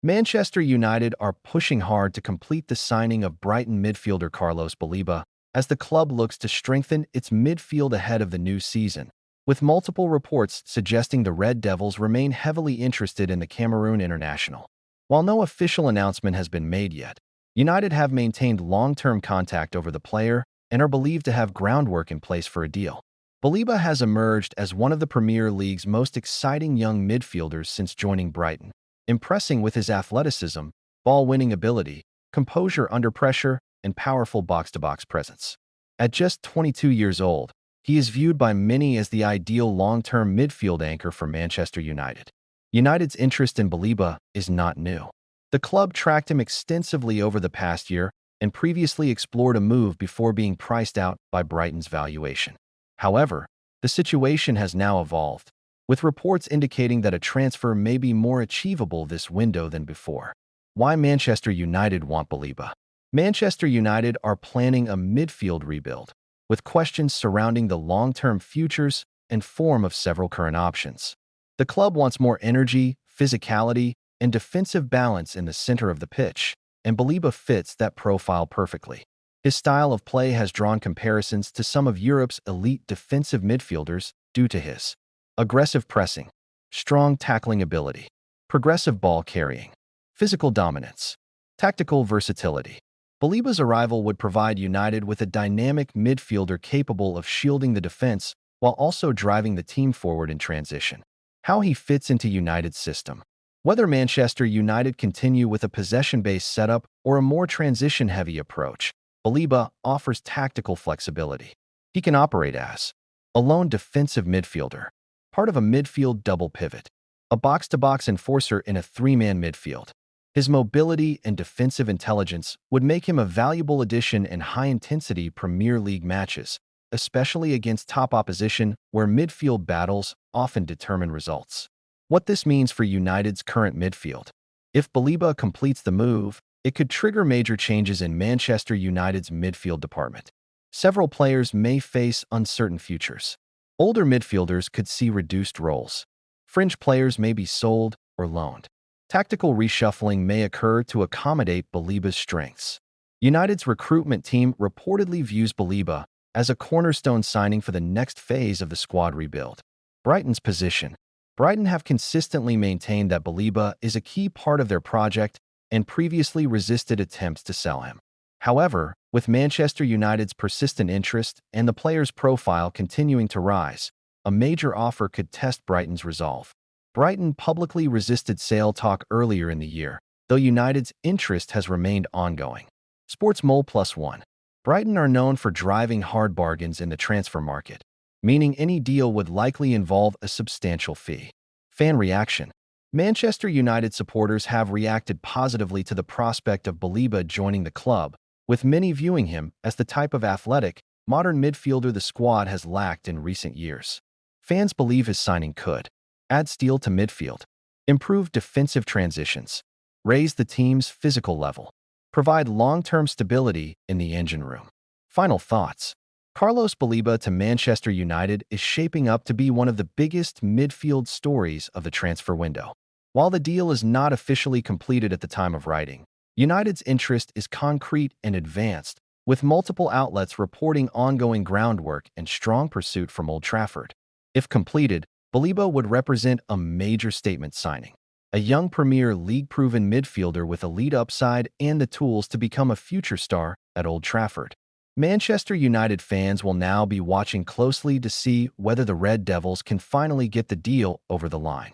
Manchester United are pushing hard to complete the signing of Brighton midfielder Carlos Baleba as the club looks to strengthen its midfield ahead of the new season, with multiple reports suggesting the Red Devils remain heavily interested in the Cameroon international. While no official announcement has been made yet, United have maintained long-term contact over the player and are believed to have groundwork in place for a deal. Baleba has emerged as one of the Premier League's most exciting young midfielders since joining Brighton, impressing with his athleticism, ball-winning ability, composure under pressure, and powerful box-to-box presence. At just 22 years old, he is viewed by many as the ideal long-term midfield anchor for Manchester United. United's interest in Baleba is not new. The club tracked him extensively over the past year and previously explored a move before being priced out by Brighton's valuation. However, the situation has now evolved, with reports indicating that a transfer may be more achievable this window than before. Why Manchester United want Baleba? Manchester United are planning a midfield rebuild, with questions surrounding the long-term futures and form of several current options. The club wants more energy, physicality, and defensive balance in the center of the pitch, and Baleba fits that profile perfectly. His style of play has drawn comparisons to some of Europe's elite defensive midfielders due to his aggressive pressing, strong tackling ability, progressive ball carrying, physical dominance, tactical versatility. Baleba's arrival would provide United with a dynamic midfielder capable of shielding the defense while also driving the team forward in transition. How he fits into United's system. Whether Manchester United continue with a possession-based setup or a more transition-heavy approach, Baleba offers tactical flexibility. He can operate as a lone defensive midfielder, part of a midfield double pivot, a box-to-box enforcer in a three-man midfield. His mobility and defensive intelligence would make him a valuable addition in high-intensity Premier League matches, especially against top opposition where midfield battles often determine results. What this means for United's current midfield. If Baleba completes the move, it could trigger major changes in Manchester United's midfield department. Several players may face uncertain futures. Older midfielders could see reduced roles. Fringe players may be sold or loaned. Tactical reshuffling may occur to accommodate Baleba's strengths. United's recruitment team reportedly views Baleba as a cornerstone signing for the next phase of the squad rebuild. Brighton's position. Brighton have consistently maintained that Baleba is a key part of their project and previously resisted attempts to sell him. However, with Manchester United's persistent interest and the player's profile continuing to rise, a major offer could test Brighton's resolve. Brighton publicly resisted sale talk earlier in the year, though United's interest has remained ongoing. Sports Mole +1. Brighton are known for driving hard bargains in the transfer market, meaning any deal would likely involve a substantial fee. Fan reaction. Manchester United supporters have reacted positively to the prospect of Baleba joining the club, with many viewing him as the type of athletic, modern midfielder the squad has lacked in recent years. Fans believe his signing could add steel to midfield, improve defensive transitions, raise the team's physical level, provide long-term stability in the engine room. Final thoughts. Carlos Baleba to Manchester United is shaping up to be one of the biggest midfield stories of the transfer window. While the deal is not officially completed at the time of writing, United's interest is concrete and advanced, with multiple outlets reporting ongoing groundwork and strong pursuit from Old Trafford. If completed, Baleba would represent a major statement signing. A young Premier League-proven midfielder with elite upside and the tools to become a future star at Old Trafford. Manchester United fans will now be watching closely to see whether the Red Devils can finally get the deal over the line.